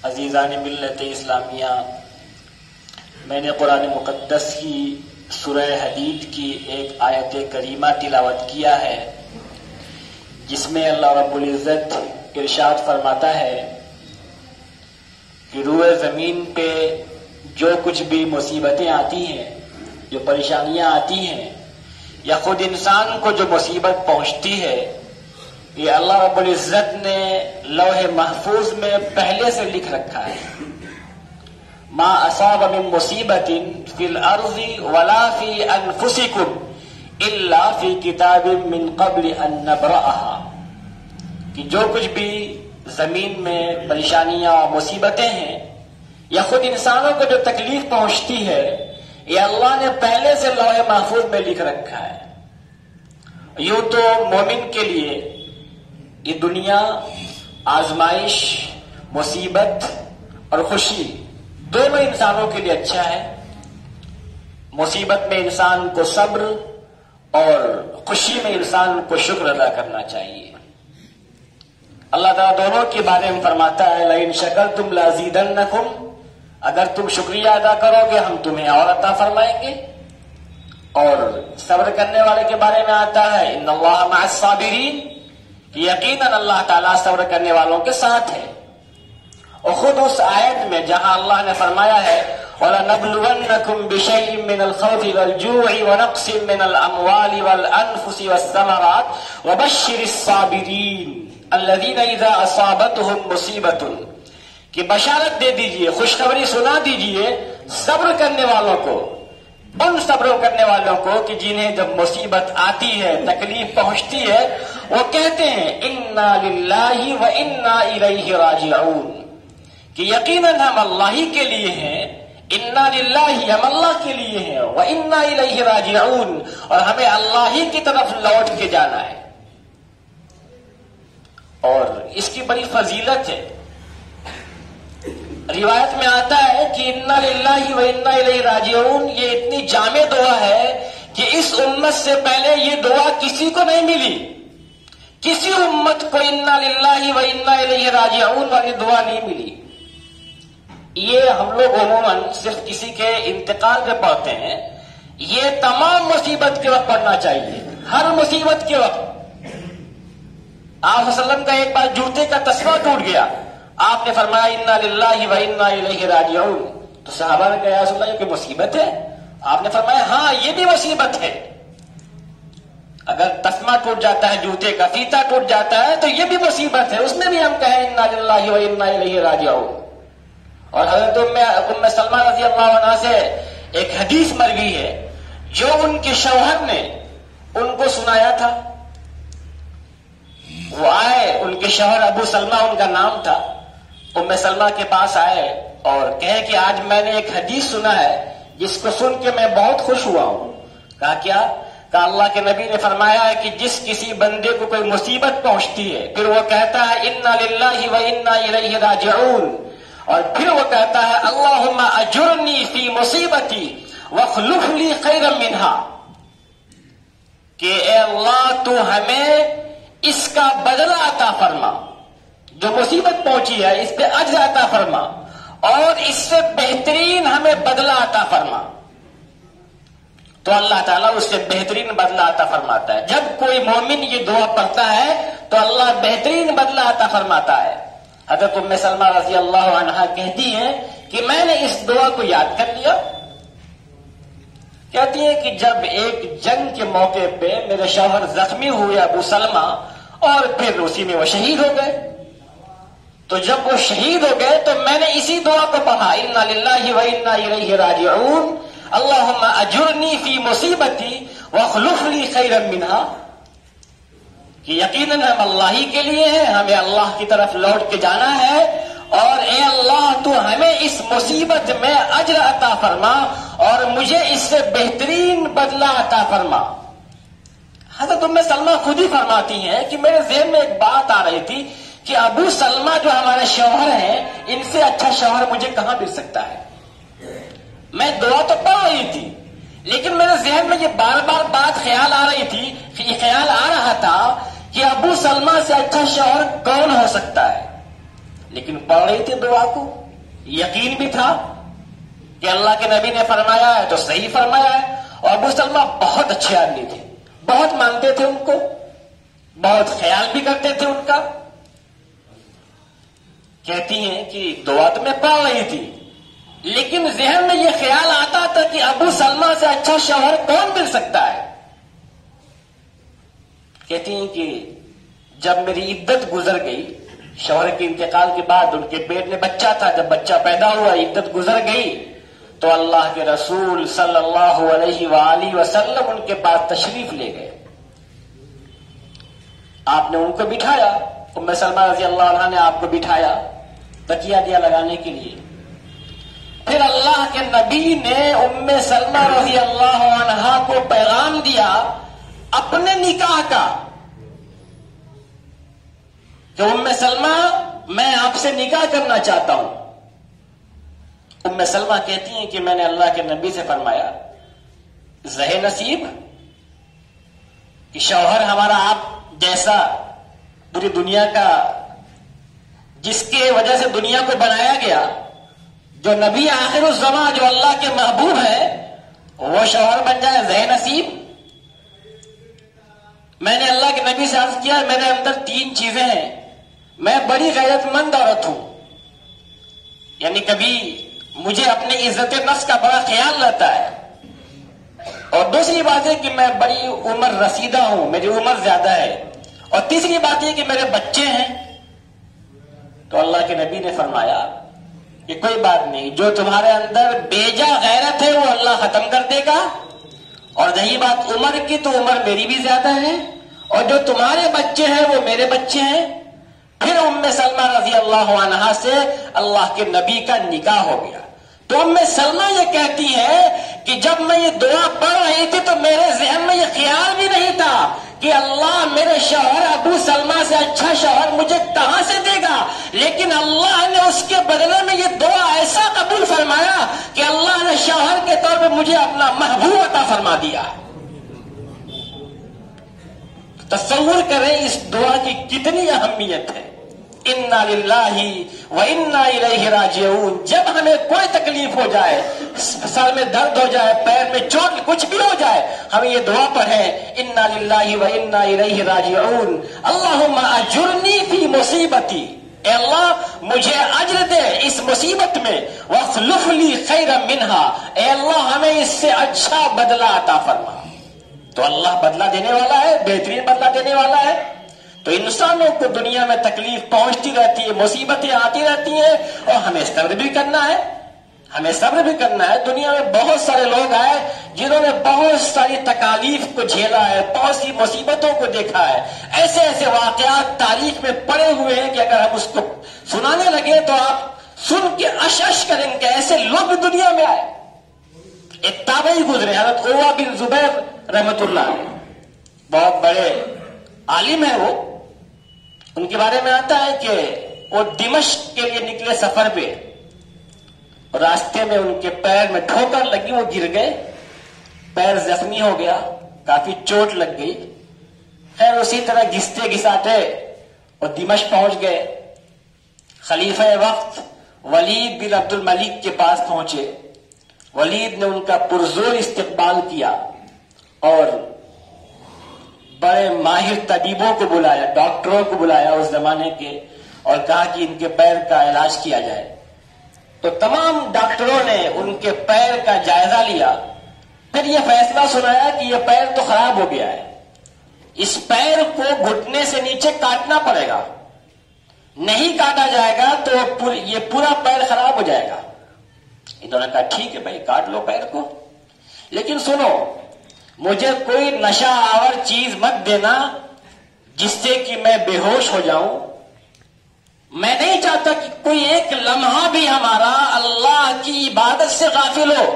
عزیزان ملت اسلامیہ، میں نے قرآن مقدس کی سورہ حدید کی ایک آیت کریمہ تلاوت کیا ہے، جس میں اللہ رب العزت ارشاد فرماتا ہے کہ روئے زمین پہ جو کچھ بھی مصیبتیں آتی ہیں، جو پریشانیاں آتی ہیں، یا خود انسان کو جو مصیبت پہنچتی ہے، یہ اللہ رب العزت نے لوح محفوظ میں پہلے سے لکھ رکھا ہے۔ ما اصاب من مصیبت فی الارض ولا فی انفسکم الا فی کتاب من قبل ان نبرأها، کہ جو کچھ بھی زمین میں پریشانیاں اور مصیبتیں ہیں یا خود انسانوں کو جو تکلیف پہنچتی ہے، یہ اللہ نے پہلے سے لوح محفوظ میں لکھ رکھا ہے۔ یوں تو مومن کے لیے یہ دنیا آزمائش، مصیبت اور خوشی دونوں انسانوں کے لیے اچھا ہے۔ مصیبت میں انسان کو صبر اور خوشی میں انسان کو شکر ادا کرنا چاہیے۔ اللہ تعالیٰ دونوں کے بارے میں فرماتا ہے لئن شکرتم لازیدنکم، اگر تم شکریہ ادا کرو گے ہم تمہیں اور عطا فرمائیں گے۔ اور صبر کرنے والے کے بارے میں آتا ہے ان اللہ مع الصابرین، یقیناً اللہ تعالیٰ صبر کرنے والوں کے ساتھ ہے۔ اور خود اس آیت میں جہاں اللہ نے فرمایا ہے وَلَنَبْلُوَنَّكُمْ بِشَيْءٍ مِّنَ الْخَوْفِ وَالْجُوعِ وَنَقْصٍ مِّنَ الْأَمْوَالِ وَالْأَنفُسِ وَالثَّمَرَاتِ وَبَشِّرِ الصَّابِرِينَ الَّذِينَ إِذَا أَصَابَتْهُمْ مُصِيبَةٌ، کہ بشارت دے دیجئے، خوشخبری سنا دیجئے صبر کرنے والوں کو، ان صبر کرنے والوں کو کہ جنہیں جب مصیبت آتی ہے، تکلیف پہنچتی ہے، وہ کہتے ہیں انا للہ و انا الیہ راجعون، کہ یقیناً ہم اللہ ہی کے لیے ہیں، انا للہ ہم اللہ کے لیے ہیں، و انا الیہ راجعون اور ہمیں اللہ ہی کی طرف لوٹ کے جانا ہے۔ اور اس کی بڑی فضیلت ہے۔ روایت میں آتا ہے کہ انا للہ و انا الیہ راجعون یہ اتنی جامع دعا ہے کہ اس امت سے پہلے یہ دعا کسی کو نہیں ملی، کسی امت کو انا للہ و انا الیہ راجعون والی دعا نہیں ملی۔ یہ ہم لوگ عموماً صرف کسی کے انتقال پہ پڑھتے ہیں، یہ تمام مصیبت کے وقت پڑھنا چاہیے، ہر مصیبت کے وقت۔ آپ صلی اللہ علیہ وسلم کا ایک بار جوتے کا تسمہ ٹوٹ گیا، آپ نے فرمایا انا للہ و انا الیہ راجعون، تو صحابہ نے کہا یا رسول اللہ یہ کوئی مصیبت ہے؟ آپ نے فرمایا ہاں یہ بھی مصیبت ہے۔ اگر تسمہ ٹوٹ جاتا ہے، جوتے کا فیتا ٹوٹ جاتا ہے تو یہ بھی مصیبت ہے، اس میں بھی ہم کہیں انا للہ و انا الیہ راجعون۔ اور حضرت ام سلمہ رضی اللہ عنہا سے ایک حدیث مروی ہے جو ان کے شوہر نے ان کو سنایا تھا۔ وہ آئے، ان کے شوہر ابو سلمہ ان کا نام تھا، ام سلمہ کے پاس آئے اور کہے کہ آج میں نے ایک حدیث سنا ہے جس کو سن کے میں بہت خوش ہوا ہوں۔ کہا کیا؟ کہا اللہ کے نبی نے فرمایا ہے کہ جس کسی بندے کو کوئی مصیبت پہنچتی ہے پھر وہ کہتا ہے انا للہ و انا الیہ راجعون، اور پھر وہ کہتا ہے اللہم اجرنی فی مصیبتی واخلف لی خیرا منہا، کہ اے اللہ تو ہمیں اس کا بدلہ عطا فرما، جو مصیبت پہنچی ہے اس پہ اجر عطا فرما اور اس سے بہترین ہمیں بدلہ عطا فرما۔ تو اللہ تعالیٰ اس سے بہترین بدلہ عطا فرماتا ہے۔ جب کوئی مومن یہ دعا پڑھتا ہے تو اللہ بہترین بدلہ عطا فرماتا ہے۔ حضرت ام سلمہ رضی اللہ عنہا کہتی ہیں کہ میں نے اس دعا کو یاد کر لیا۔ کہتی ہیں کہ جب ایک جنگ کے موقع پہ میرے شوہر زخمی ہوئے ابو سلمہ، اور پھر اسی میں وہ شہید ہو گئے، تو جب وہ شہید ہو گئے تو میں نے اسی دعا کو پڑھا انا للہ و انا الیہ راجعون اللہم اجرنی فی مصیبتی واخلف لی خیرا منہا، کہ یقیناً ہم اللہ ہی کے لیے ہیں، ہمیں اللہ کی طرف لوٹ کے جانا ہے، اور اے اللہ تو ہمیں اس مصیبت میں اجر عطا فرما اور مجھے اس سے بہترین بدلہ عطا فرما۔ حضرت ام سلمہ خود ہی فرماتی ہیں کہ میرے ذہن میں ایک بات آ رہی تھی کہ ابو سلمہ جو ہمارے شوہر ہیں ان سے اچھا شوہر مجھے کہاں مل سکتا ہے۔ میں دعا تو پڑھ رہی تھی لیکن میرے ذہن میں یہ بار بار بات خیال آ رہی تھی، یہ خیال آ رہا تھا کہ ابو سلمہ سے اچھا شوہر کون ہو سکتا ہے۔ لیکن پڑھ رہی تھی دعا کو، یقین بھی تھا کہ اللہ کے نبی نے فرمایا ہے تو صحیح فرمایا ہے. اور ابو سلمہ بہت اچھے آدمی تھے، بہت مانتے تھے ان کو، بہت خیال بھی کرتے تھے ان کا. کہتی ہیں کہ دعا تو میں پڑھ رہی تھی، لیکن ذہن میں یہ خیال آتا تھا کہ ابو سلمہ سے اچھا شوہر کون مل سکتا ہے. کہتی ہیں کہ جب میری عدت گزر گئی، شوہر کے انتقال کے بعد ان کے پیٹ میں بچہ تھا، جب بچہ پیدا ہوا، عدت گزر گئی، تو اللہ کے رسول صلی اللہ علیہ وآلہ وسلم ان کے پاس تشریف لے گئے. آپ نے ان کو بٹھایا، ام سلمہ رضی اللہ عنہا نے آپ کو بٹھایا تکیہ دیا لگانے کے لیے. پھر اللہ کے نبی نے ام سلمہ رضی اللہ عنہا کو پیغام دیا اپنے نکاح کا کہ ام سلمہ میں آپ سے نکاح کرنا چاہتا ہوں. ام سلمہ کہتی ہیں کہ میں نے اللہ کے نبی سے فرمایا زہ نصیب کہ شوہر ہمارا آپ جیسا پوری دنیا کا، جس کے وجہ سے دنیا کو بنایا گیا، جو نبی آخر الزماں، جو اللہ کے محبوب ہے، وہ شوہر بن جائے، زہ نصیب. میں نے اللہ کے نبی سے عرض کیا میرے اندر 3 چیزیں ہیں. میں بڑی غیرت مند عورت ہوں، یعنی کبھی مجھے اپنی عزت نفس کا بڑا خیال رہتا ہے، اور دوسری بات ہے کہ میں بڑی عمر رسیدہ ہوں، میری عمر زیادہ ہے، اور تیسری بات یہ کہ میرے بچے ہیں. تو اللہ کے نبی نے فرمایا کہ کوئی بات نہیں، جو تمہارے اندر بیجا غیرت ہے وہ اللہ ختم کر دے گا، اور رہی بات عمر کی تو عمر میری بھی زیادہ ہے، اور جو تمہارے بچے ہیں وہ میرے بچے ہیں. پھر ام سلمہ رضی اللہ عنہا سے اللہ کے نبی کا نکاح ہو گیا. تو ام سلمہ یہ کہتی ہے کہ جب میں یہ دعا پڑھ رہی تھی تو میرے ذہن میں یہ خیال بھی نہیں تھا کہ اللہ میرے شوہر ابو سلمہ سے اچھا شوہر مجھے کہاں سے دے گا، لیکن اللہ نے اس کے بدلے میں یہ دعا ایسا قبول فرمایا کہ اللہ نے شوہر کے طور پہ مجھے اپنا محبوب عطا فرما دیا. تصور کریں اس دعا کی کتنی اہمیت ہے. انا للہ و انا الیہ راجعون. جب ہمیں کوئی تکلیف ہو جائے، سر میں درد ہو جائے، پیر میں چوٹ، کچھ بھی ہو جائے، ہم یہ دعا پڑھیں انا للہ و انا الیہ راجعون. اللہم اجرنی فی مصیبتی، اے اللہ مجھے اجر دے اس مصیبت میں، واخلف لی خیرا منہا، اے اللہ ہمیں اس سے اچھا بدلہ عطا فرما. تو اللہ بدلہ دینے والا ہے، بہترین بدلہ دینے والا ہے. تو انسانوں کو دنیا میں تکلیف پہنچتی رہتی ہے، مصیبتیں آتی رہتی ہیں، اور ہمیں صبر بھی کرنا ہے، ہمیں صبر بھی کرنا ہے. دنیا میں بہت سارے لوگ آئے جنہوں نے بہت ساری تکالیف کو جھیلا ہے، بہت سی مصیبتوں کو دیکھا ہے. ایسے ایسے واقعات تاریخ میں پڑے ہوئے ہیں کہ اگر ہم اس کو سنانے لگے تو آپ سن کے اشش کریں کہ ایسے لوگ بھی دنیا میں آئے. ایک تابعی گزرے حضرت عروہ بن زبیر رحمت اللہ علیہ، بہت بڑے عالم ہیں. وہ ان کے بارے میں آتا ہے کہ وہ دمشق کے لیے نکلے سفر پہ، راستے میں ان کے پیر میں ٹھوکر لگی، وہ گر گئے، پیر زخمی ہو گیا، کافی چوٹ لگ گئی. خیر اسی طرح گھستے گھساتے اور دمشق پہنچ گئے. خلیفہ وقت ولید بن عبد الملک کے پاس پہنچے. ولید نے ان کا پرزور استقبال کیا اور بڑے ماہر طبیبوں کو بلایا، ڈاکٹروں کو بلایا اس زمانے کے، اور کہا کہ ان کے پیر کا علاج کیا جائے. تو تمام ڈاکٹروں نے ان کے پیر کا جائزہ لیا. پھر یہ فیصلہ سنایا کہ یہ پیر تو خراب ہو گیا ہے، اس پیر کو گھٹنے سے نیچے کاٹنا پڑے گا، نہیں کاٹا جائے گا تو یہ پورا پیر خراب ہو جائے گا. انہوں نے کہا ٹھیک ہے بھائی کاٹ لو پیر کو، لیکن سنو مجھے کوئی نشہ آور چیز مت دینا جس سے کہ میں بے ہوش ہو جاؤں. میں نہیں چاہتا کہ کوئی ایک لمحہ بھی ہمارا اللہ کی عبادت سے غافل ہو،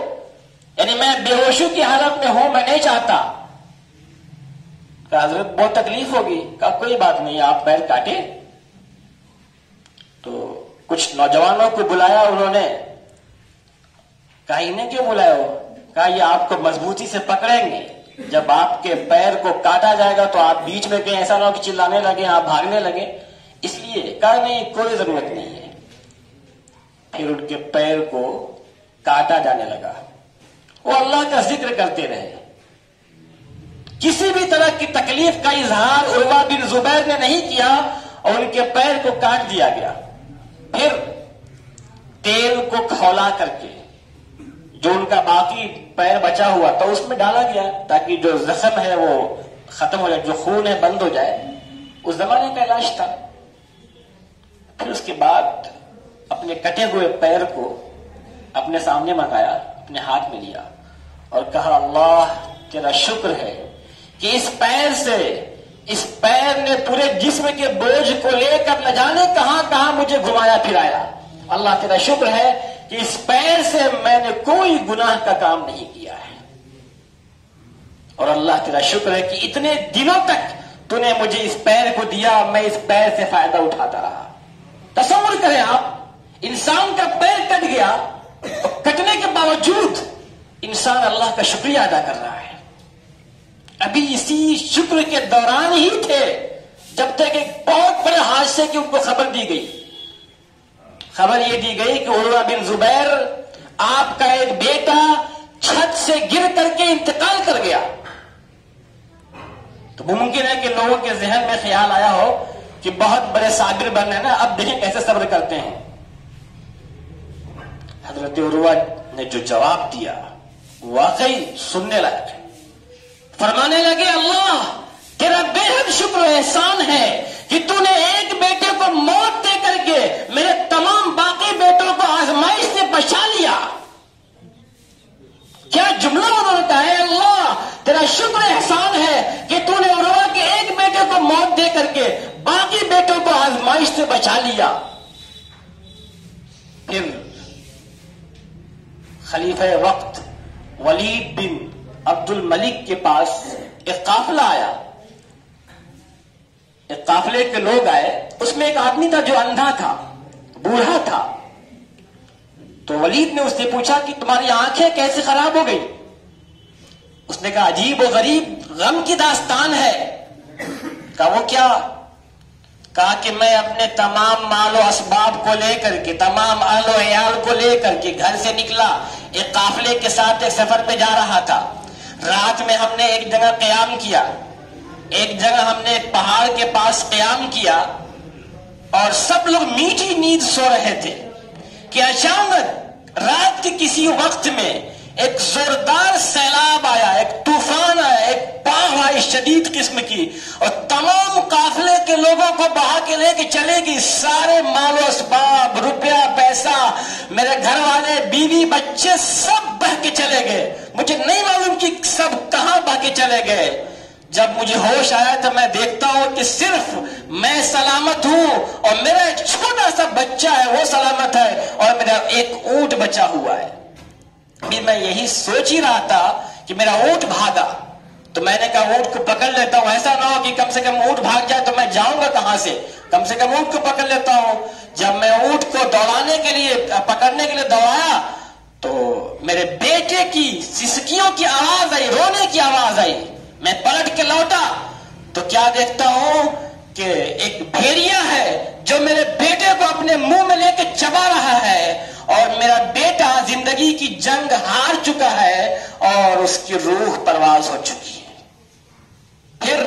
یعنی میں بے ہوشی کی حالت میں ہوں، میں نہیں چاہتا. کہ حضرت بہت تکلیف ہوگی. کہا کوئی بات نہیں آپ پیر کاٹے. تو کچھ نوجوانوں کو بلایا انہوں نے. کہا انہیں کیوں بلایا ہو؟ کہا یہ آپ کو مضبوطی سے پکڑیں گے، جب آپ کے پیر کو کاٹا جائے گا تو آپ بیچ میں کہیں ایسا نہ ہو کہ چلانے لگے، آپ بھاگنے لگے، اس لیے. کہا نہیں کوئی ضرورت نہیں ہے. پھر ان کے پیر کو کاٹا جانے لگا. وہ اللہ کا ذکر کرتے رہے. کسی بھی طرح کی تکلیف کا اظہار عروہ بن زبیر نے نہیں کیا اور ان کے پیر کو کاٹ دیا گیا. پھر تیل کو کھولا کر کے جو ان کا باقی پیر بچا ہوا تھا اس میں ڈالا گیا تاکہ جو زخم ہے وہ ختم ہو جائے, جو خون ہے بند ہو جائے. اس زمانے کا علاج تھا. پھر اس کے بعد اپنے کٹے ہوئے پیر کو اپنے سامنے منگایا, اپنے ہاتھ میں لیا اور کہا اللہ تیرا شکر ہے کہ اس پیر نے پورے جسم کے بوجھ کو لے کر نہ جانے کہاں کہاں مجھے گھمایا پھرایا. اللہ تیرا شکر ہے کہ اس پیر سے میں نے کوئی گناہ کا کام نہیں کیا ہے. اور اللہ تیرا شکر ہے کہ اتنے دنوں تک تو نے مجھے اس پیر کو دیا, میں اس پیر سے فائدہ اٹھاتا رہا. تصور کریں آپ, انسان کا پیر کٹ گیا, کٹنے کے باوجود انسان اللہ کا شکریہ ادا کر رہا ہے. ابھی اسی شکر کے دوران ہی تھے جب تک ایک بہت بڑے حادثے کی ان کو خبر دی گئی. خبر یہ دی گئی کہ عروہ بن زبیر آپ کا ایک بیٹا چھت سے گر کر کے انتقال کر گیا. تو ممکن ہے کہ لوگوں کے ذہن میں خیال آیا ہو کہ بہت بڑے صابر بن رہے نا, اب دیکھیں کیسے صبر کرتے ہیں. حضرت عروہ نے جو جواب دیا واقعی سننے لائق ہے. فرمانے لگے اللہ تیرا بے حد شکر و احسان ہے کہ تو نے ایک بیٹے کو موت دے کر کے میرے تمام باقی بیٹوں کو آزمائش سے بچا لیا. کیا جملہ انہوں نے کہا ہے, اللہ تیرا شکر احسان ہے کہ تو نے عروہ کے ایک بیٹے کو موت دے کر کے باقی بیٹوں کو آزمائش سے بچا لیا. پھر خلیفہ وقت ولید بن عبد الملک کے پاس ایک قافلہ آیا. ایک قافلے کے لوگ آئے, اس میں ایک آدمی تھا جو اندھا تھا, بوڑھا تھا. تو ولید نے اس سے پوچھا کہ تمہاری آنکھیں کیسے خراب ہو گئی؟ اس نے کہا عجیب و غریب غم کی داستان ہے. کہا وہ کیا؟ کہا کہ میں اپنے تمام مال و اسباب کو لے کر کے, تمام اہل و عیال کو لے کر کے گھر سے نکلا, ایک قافلے کے ساتھ ایک سفر پہ جا رہا تھا. رات میں ہم نے ایک جگہ قیام کیا, ایک جگہ ہم نے ایک پہاڑ کے پاس قیام کیا اور سب لوگ میٹھی نیند سو رہے تھے کہ اچانک رات کے کسی وقت میں ایک زوردار سیلاب آیا, ایک طوفان آیا, ایک باڑھ آئی شدید قسم کی اور تمام قافلے کے لوگوں کو بہا کے لے کے چلے گی. سارے مال و اسباب, روپیہ پیسہ, میرے گھر والے, بیوی, بچے سب بہ کے چلے گئے. مجھے نہیں معلوم کہ سب کہاں بہ کے چلے گئے. جب مجھے ہوش آیا تو میں دیکھتا ہوں کہ صرف میں سلامت ہوں اور میرا ایک چھوٹا سا بچہ ہے وہ سلامت ہے اور میرا ایک اونٹ بچا ہوا ہے. ابھی میں یہی سوچ ہی رہا تھا کہ میرا اونٹ بھاگا تو میں نے کہا اونٹ کو پکڑ لیتا ہوں, ایسا نہ ہو کہ کم سے کم اونٹ بھاگ جائے تو میں جاؤں گا کہاں سے, کم سے کم اونٹ کو پکڑ لیتا ہوں. جب میں اونٹ کو دوڑانے کے لیے, پکڑنے کے لیے دوڑایا تو میرے بیٹے کی سسکیوں کی آواز آئی, رونے کی آواز آئی. میں پلٹ کے لوٹا تو کیا دیکھتا ہوں کہ ایک بھیڑیا ہے جو میرے بیٹے کو اپنے منہ میں لے کے چبا رہا ہے اور میرا بیٹا زندگی کی جنگ ہار چکا ہے اور اس کی روح پرواز ہو چکی ہے. پھر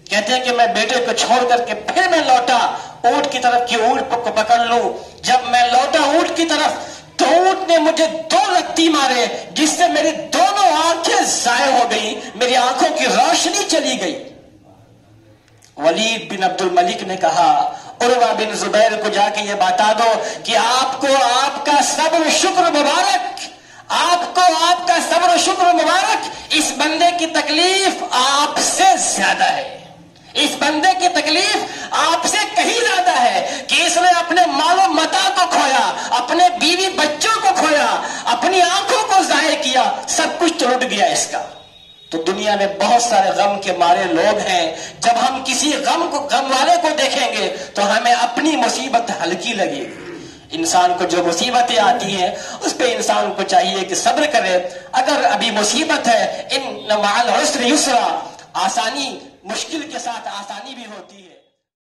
کہتے ہیں کہ میں بیٹے کو چھوڑ کر کے پھر میں لوٹا اونٹ کی طرف کہ اونٹ کو پکڑ لوں. جب میں لوٹا اونٹ کی طرف تو اونٹ نے مجھے 2 لتی مارے جس سے میری دونوں آنکھیں ضائع ہو گئی, میری آنکھوں کی روشنی چلی گئی. ولید بن عبد الملک نے کہا عروہ بن زبیر کو جا کے یہ بتا دو کہ آپ کو آپ کا صبر و شکر مبارک, آپ کو آپ کا صبر و شکر مبارک. اس بندے کی تکلیف آپ سے زیادہ ہے, اس بندے کی تکلیف آپ سے کہیں زیادہ ہے کہ اس نے اپنے مال و متاع کو کھویا, اپنے بیوی بچوں کو کھویا, اپنی آنکھوں کو ضائع کیا, سب کچھ ٹوٹ گیا اس کا. تو دنیا میں بہت سارے غم کے مارے لوگ ہیں. جب ہم کسی غم والے کو دیکھیں گے تو ہمیں اپنی مصیبت ہلکی لگے گی. انسان کو جو مصیبتیں آتی ہیں اس پہ انسان کو چاہیے کہ صبر کرے. اگر ابھی مصیبت ہے, ان مع العسر یسرا, آسانی, مشکل کے ساتھ آسانی بھی ہوتی ہے.